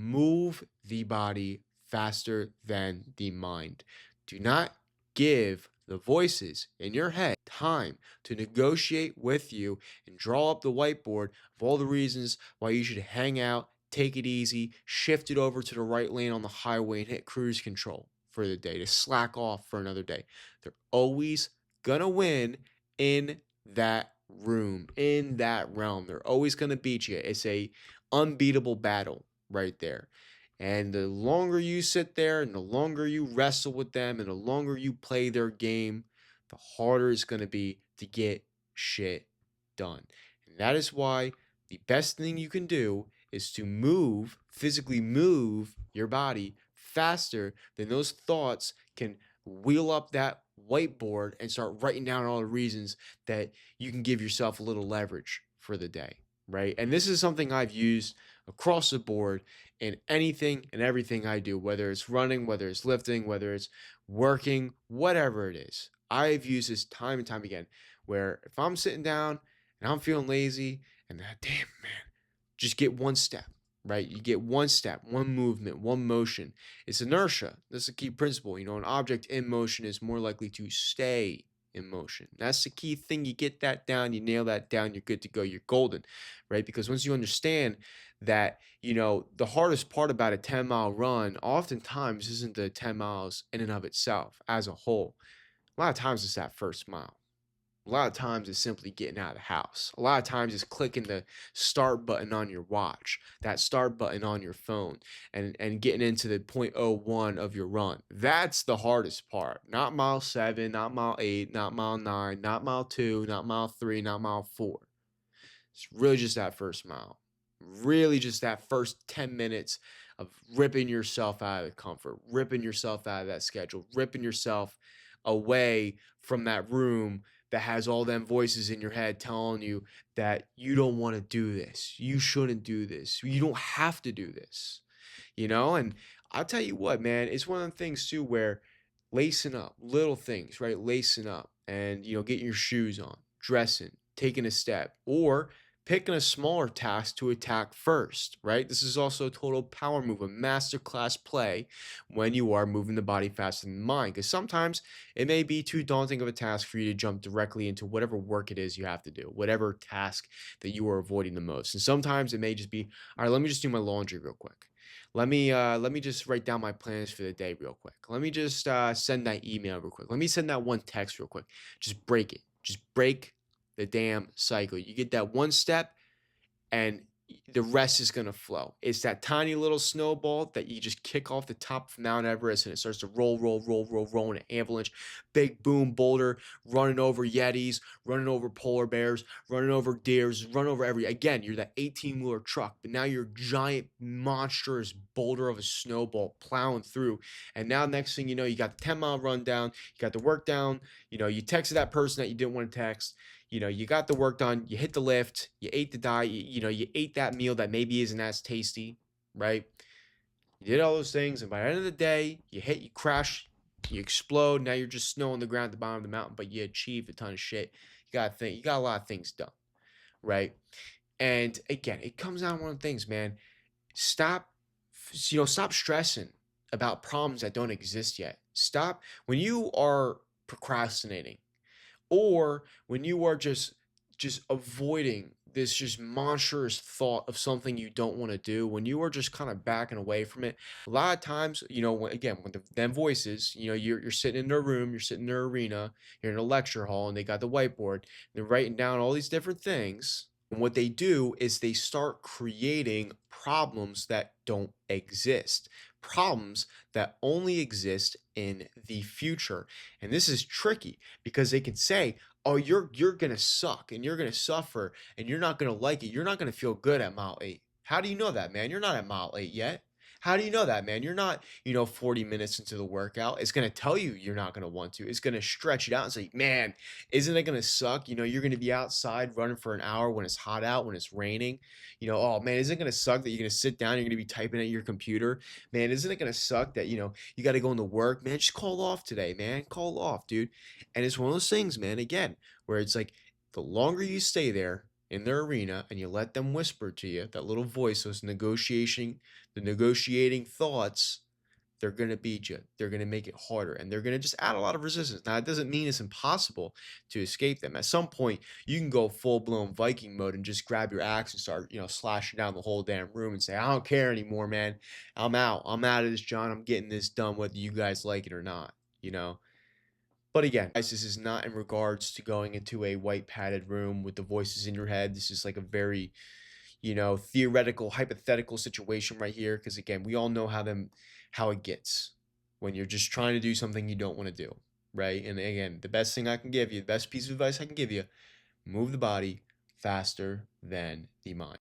Move the body faster than the mind. Do not give the voices in your head time to negotiate with you and draw up the whiteboard of all the reasons why you should hang out, take it easy, shift it over to the right lane on the highway and hit cruise control for the day, to slack off for another day. They're always gonna win in that room, in that realm. They're always gonna beat you. It's a unbeatable battle right there. And the longer you sit there and the longer you wrestle with them and the longer you play their game, the harder it's going to be to get shit done. And that is why the best thing you can do is to move, physically move your body faster than those thoughts can wheel up that whiteboard and start writing down all the reasons that you can give yourself a little leverage for the day, right? And this is something I've used across the board in anything and everything I do, whether it's running, whether it's lifting, whether it's working, whatever it is. I've used this time and time again where if I'm sitting down and I'm feeling lazy and damn man, just get one step, right? You get one step, one movement, one motion. It's inertia. This is a key principle. An object in motion is more likely to stay in motion. That's the key thing. You get that down, you nail that down, you're good to go. You're golden, right? Because once you understand that, the hardest part about a 10-mile run oftentimes isn't the 10 miles in and of itself as a whole. A lot of times it's that first mile. A lot of times it's simply getting out of the house. A lot of times it's clicking the start button on your watch, that start button on your phone, and getting into the point oh 0.01 of your run. That's the hardest part. Not mile 7, not mile 8, not mile 9, not mile 2, not mile 3, not mile 4. It's really just that first mile. Really just that first 10 minutes of ripping yourself out of the comfort, ripping yourself out of that schedule, ripping yourself away from that room that has all them voices in your head telling you that you don't want to do this. You shouldn't do this. You don't have to do this. And I'll tell you what, man, it's one of the things too where lacing up, little things, right? Lacing up and, getting your shoes on, dressing, taking a step, or picking a smaller task to attack first, right? This is also a total power move, a masterclass play when you are moving the body faster than the mind. Because sometimes it may be too daunting of a task for you to jump directly into whatever work it is you have to do, whatever task that you are avoiding the most. And sometimes it may just be, all right, let me just do my laundry real quick. Let me just write down my plans for the day real quick. Let me just send that email real quick. Let me send that one text real quick. Just break it. Just break the damn cycle. You get that one step and the rest is going to flow. It's that tiny little snowball that you just kick off the top of Mount Everest and it starts to roll, roll, roll, roll, roll in an avalanche. Big boom boulder, running over Yetis, running over polar bears, running over deers, running over again, you're that 18-wheeler truck, but now you're a giant, monstrous boulder of a snowball plowing through. And now next thing you know, you got the 10-mile run down, you got the work down, you texted that person that you didn't want to text. You got the work done, you hit the lift, you ate the diet, you ate that meal that maybe isn't as tasty, right? You did all those things, and by the end of the day, you crash, you explode. Now you're just snow on the ground at the bottom of the mountain, but you achieved a ton of shit. You got a lot of things done, right? And again, it comes down to one of the things, man. Stop stressing about problems that don't exist yet. Stop when you are procrastinating or when you are just avoiding this just monstrous thought of something you don't want to do, when you are just kind of backing away from it. A lot of times, when them voices, you're sitting in their room, you're sitting in their arena, you're in a lecture hall, and they got the whiteboard, they're writing down all these different things. And what they do is they start creating problems that don't exist, problems that only exist in the future. And this is tricky because they can say, oh, you're gonna suck and you're gonna suffer and you're not gonna like it. You're not gonna feel good at mile 8. How do you know that, man? You're not at mile 8 yet. How do you know that, man? You're not, 40 minutes into the workout. It's gonna tell you you're not gonna want to. It's gonna stretch it out and say, man, isn't it gonna suck? You're gonna be outside running for an hour when it's hot out, when it's raining. Oh man, isn't it gonna suck that you're gonna sit down, you're gonna be typing at your computer? Man, isn't it gonna suck that you gotta go into work? Man, just call off today, man. Call off, dude. And it's one of those things, man, again, where it's like the longer you stay there in their arena and you let them whisper to you, that little voice, the negotiating thoughts, they're going to beat you. They're going to make it harder and they're going to just add a lot of resistance. Now, it doesn't mean it's impossible to escape them. At some point, you can go full blown Viking mode and just grab your axe and start, slashing down the whole damn room and say, I don't care anymore, man. I'm out. I'm out of this, John. I'm getting this done, whether you guys like it or not, you know? But again, guys, this is not in regards to going into a white padded room with the voices in your head. This is like a very, theoretical, hypothetical situation right here. Because again, we all know how it gets when you're just trying to do something you don't want to do, right? And again, the best thing I can give you, the best piece of advice I can give you, move the body faster than the mind.